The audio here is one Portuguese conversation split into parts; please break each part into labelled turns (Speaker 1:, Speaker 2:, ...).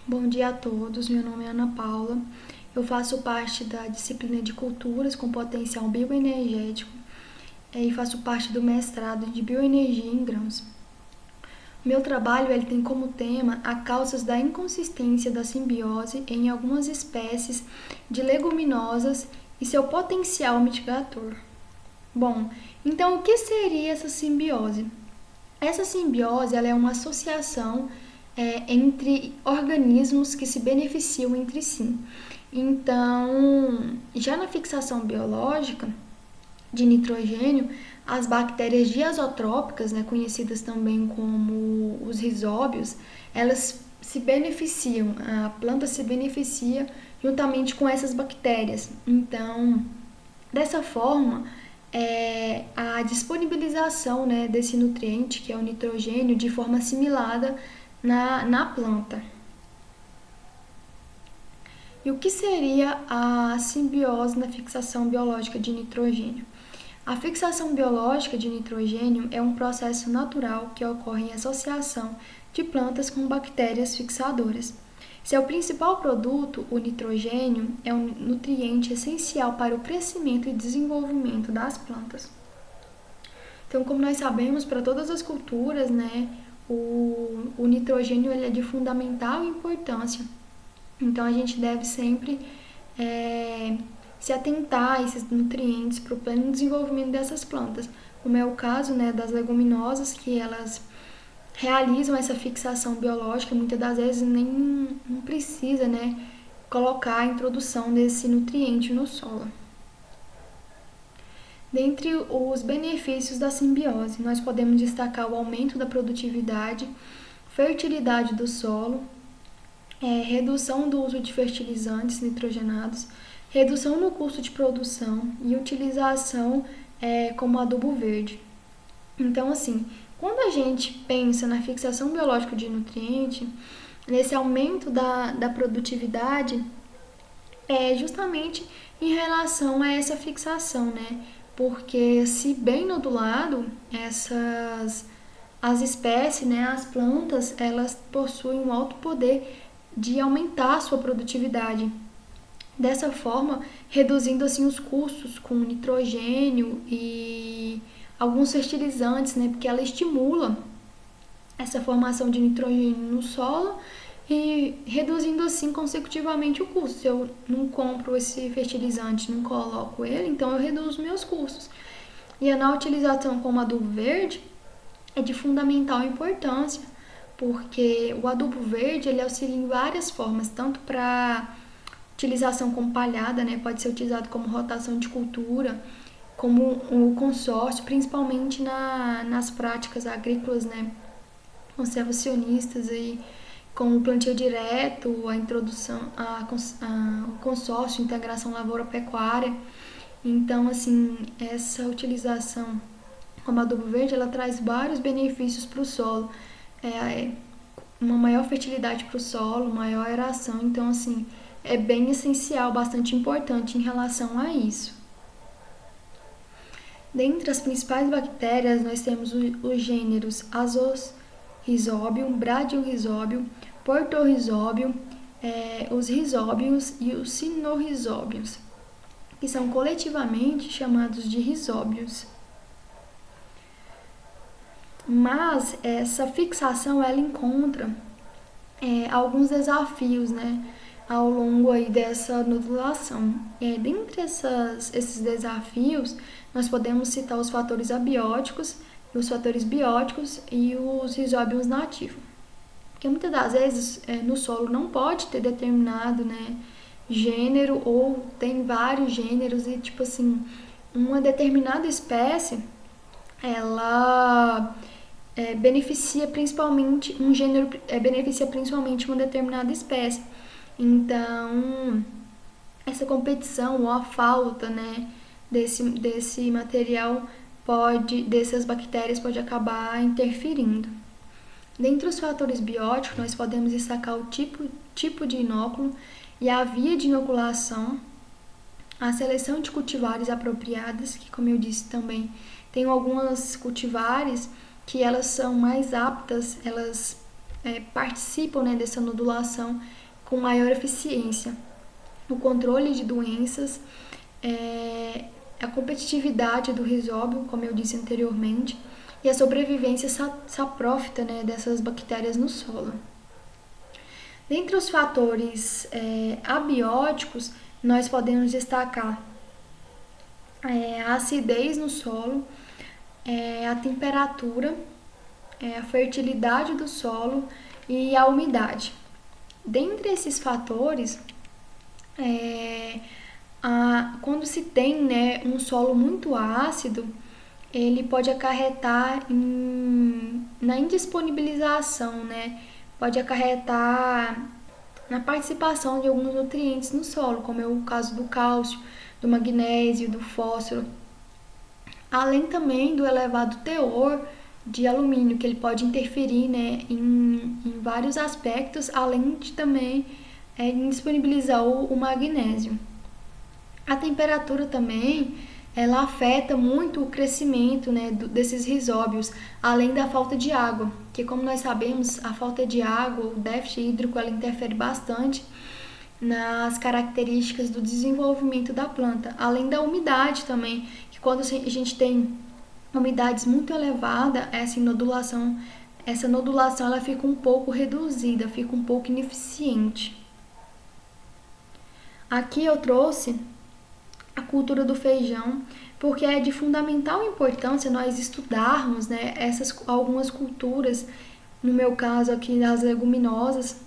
Speaker 1: Bom dia a todos, meu nome é Ana Paula, eu faço parte da disciplina de Culturas com Potencial Bioenergético e faço parte do mestrado de Bioenergia em Grãos. Meu trabalho ele tem como tema as causas da inconsistência da simbiose em algumas espécies de leguminosas e seu potencial mitigador. Bom, então o que seria essa simbiose? Essa simbiose ela é uma associação entre organismos que se beneficiam entre si. Então, já na fixação biológica de nitrogênio, as bactérias diazotrópicas, né, conhecidas também como os rizóbios, elas se beneficiam, a planta se beneficia juntamente com essas bactérias. Então, dessa forma, a disponibilização, né, desse nutriente, que é o nitrogênio, de forma assimilada na planta. E o que seria a simbiose na fixação biológica de nitrogênio? A fixação biológica de nitrogênio é um processo natural que ocorre em associação de plantas com bactérias fixadoras. Seu principal produto, o nitrogênio, é um nutriente essencial para o crescimento e desenvolvimento das plantas. Então, como nós sabemos, para todas as culturas, né, o nitrogênio ele é de fundamental importância. Então, a gente deve sempre se atentar a esses nutrientes para o pleno desenvolvimento dessas plantas, como é o caso, né, das leguminosas, que elas realizam essa fixação biológica, muitas das vezes nem não precisa, né, colocar a introdução desse nutriente no solo. Dentre os benefícios da simbiose, nós podemos destacar o aumento da produtividade, fertilidade do solo, redução do uso de fertilizantes nitrogenados, redução no custo de produção e utilização como adubo verde. Então, assim, quando a gente pensa na fixação biológica de nutriente, nesse aumento da produtividade, é justamente em relação a essa fixação, né? Porque se bem nodulado, as espécies, né, as plantas, elas possuem um alto poder de aumentar a sua produtividade. Dessa forma, reduzindo assim os custos com nitrogênio e alguns fertilizantes, né, porque ela estimula essa formação de nitrogênio no solo e reduzindo assim consecutivamente o custo. Se eu não compro esse fertilizante, não coloco ele, então eu reduzo meus custos. E na utilização como adubo verde é de fundamental importância, porque o adubo verde ele auxilia em várias formas, tanto para utilização como palhada, né, pode ser utilizado como rotação de cultura, como o consórcio, principalmente nas práticas agrícolas, né, conservacionistas e com o plantio direto, a introdução, o consórcio, integração lavoura-pecuária. Então, assim, essa utilização como adubo verde, ela traz vários benefícios para o solo. Uma maior fertilidade para o solo, maior aeração. Então, assim, é bem essencial, bastante importante em relação a isso. Dentre as principais bactérias, nós temos os gêneros Azorhizobium, Bradyrhizobium, Portorhizobium, os rizóbios e os sinorrizóbios, que são coletivamente chamados de rizóbios. Mas essa fixação ela encontra alguns desafios, né, ao longo aí dessa nodulação. Dentre esses desafios, nós podemos citar os fatores abióticos, os fatores bióticos e os rizóbios nativos. Porque muitas das vezes no solo não pode ter determinado, né, gênero ou tem vários gêneros e tipo assim, uma determinada espécie ela beneficia principalmente um gênero, beneficia principalmente uma determinada espécie. Então, essa competição ou a falta, né, desse material dessas bactérias pode acabar interferindo. Dentre os fatores bióticos, nós podemos destacar o tipo de inóculo e a via de inoculação, a seleção de cultivares apropriadas, que como eu disse também, tem algumas cultivares que elas são mais aptas, elas participam, né, dessa nodulação com maior eficiência. O controle de doenças, a competitividade do rizóbio, como eu disse anteriormente, e a sobrevivência saprófita, né, dessas bactérias no solo. Dentre os fatores abióticos, nós podemos destacar a acidez no solo, a temperatura, a fertilidade do solo e a umidade. Dentre esses fatores, quando se tem, né, um solo muito ácido, ele pode acarretar na indisponibilização, né? Pode acarretar na participação de alguns nutrientes no solo, como é o caso do cálcio, do magnésio, do fósforo, além também do elevado teor de alumínio, que ele pode interferir, né, em vários aspectos, além de também disponibilizar o magnésio. A temperatura também, ela afeta muito o crescimento, né, desses rizóbios, além da falta de água, que como nós sabemos, a falta de água, o déficit hídrico, ela interfere bastante nas características do desenvolvimento da planta, além da umidade também, que quando a gente tem umidades muito elevadas, essa nodulação ela fica um pouco reduzida, fica um pouco ineficiente. Aqui eu trouxe a cultura do feijão, porque é de fundamental importância nós estudarmos, né, algumas culturas, no meu caso aqui das leguminosas,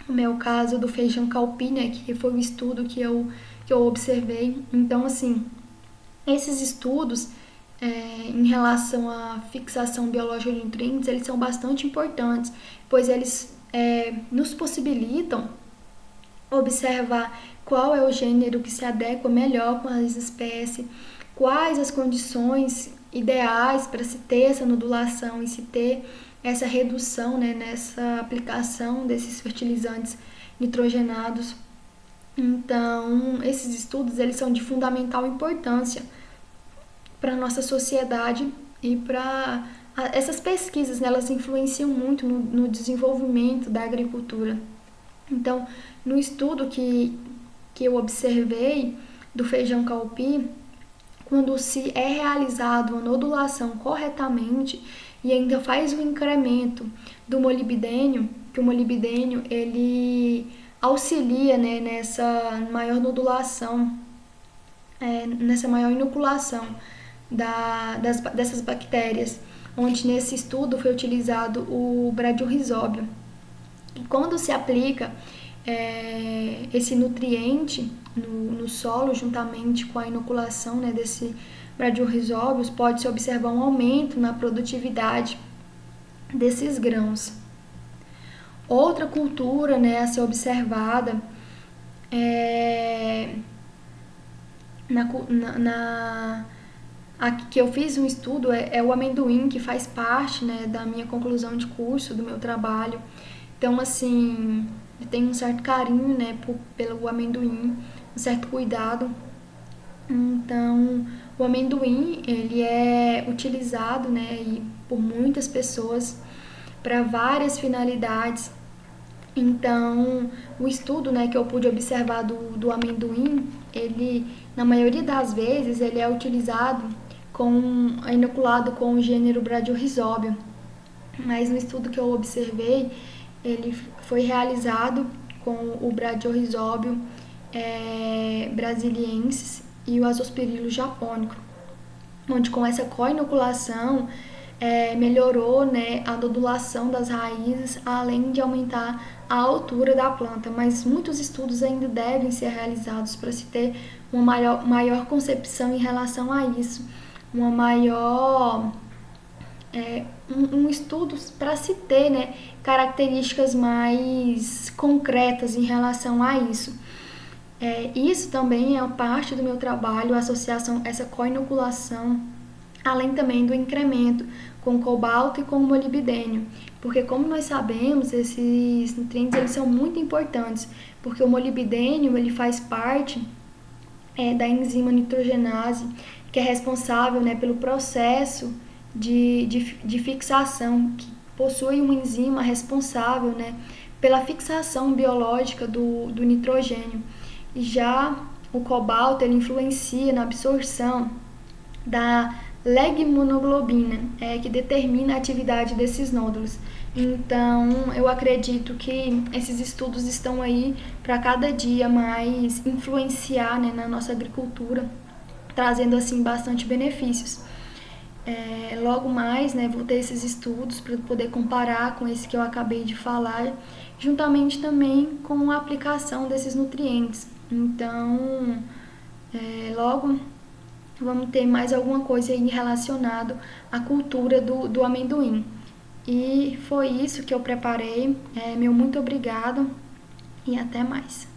Speaker 1: no meu caso do feijão calpi, né, que foi o estudo que eu observei. Então, assim, esses estudos em relação à fixação biológica de nutrientes, eles são bastante importantes, pois eles nos possibilitam observar qual é o gênero que se adequa melhor com as espécies, quais as condições ideais para se ter essa nodulação e se ter essa redução, né, nessa aplicação desses fertilizantes nitrogenados. Então, esses estudos eles são de fundamental importância para a nossa sociedade e para essas pesquisas, né, elas influenciam muito no desenvolvimento da agricultura. Então, no estudo que eu observei do feijão calpi, quando se é realizado uma nodulação corretamente e ainda faz o incremento do molibdênio, que o molibdênio ele auxilia, né, nessa maior nodulação, nessa maior inoculação dessas bactérias, onde nesse estudo foi utilizado o bradyrhizóbio. E quando se aplica esse nutriente no solo, juntamente com a inoculação, né, desse bradyrhizóbios, pode-se observar um aumento na produtividade desses grãos. Outra cultura, né, a ser observada aqui que eu fiz um estudo é o amendoim, que faz parte, né, da minha conclusão de curso, do meu trabalho. Então, assim, eu tenho um certo carinho, né, pelo amendoim, um certo cuidado. Então, o amendoim, ele é utilizado, né, por muitas pessoas para várias finalidades. Então, o estudo, né, que eu pude observar do amendoim, ele, na maioria das vezes, ele é utilizado inoculado com o gênero bradyrhizóbio. Mas no estudo que eu observei, ele foi realizado com o bradyrhizóbio brasiliensis e o azospirillus japônico, onde com essa co-inoculação melhorou, né, a nodulação das raízes, além de aumentar a altura da planta. Mas muitos estudos ainda devem ser realizados para se ter uma maior concepção em relação a isso, uma maior um estudo para se ter, né, características mais concretas em relação a isso. Isso também é parte do meu trabalho, a associação, essa co-inoculação, além também do incremento com cobalto e com molibdênio, porque como nós sabemos, esses nutrientes eles são muito importantes, porque o molibdênio ele faz parte da enzima nitrogenase, que é responsável, né, pelo processo de fixação, possui uma enzima responsável, né, pela fixação biológica do nitrogênio. E já o cobalto ele influencia na absorção da legimonoglobina, que determina a atividade desses nódulos. Então, eu acredito que esses estudos estão aí para cada dia mais influenciar, né, na nossa agricultura, trazendo assim bastante benefícios. Logo mais, né, vou ter esses estudos para poder comparar com esse que eu acabei de falar, juntamente também com a aplicação desses nutrientes. Então, logo vamos ter mais alguma coisa aí relacionado à cultura do amendoim. E foi isso que eu preparei. Meu muito obrigado e até mais.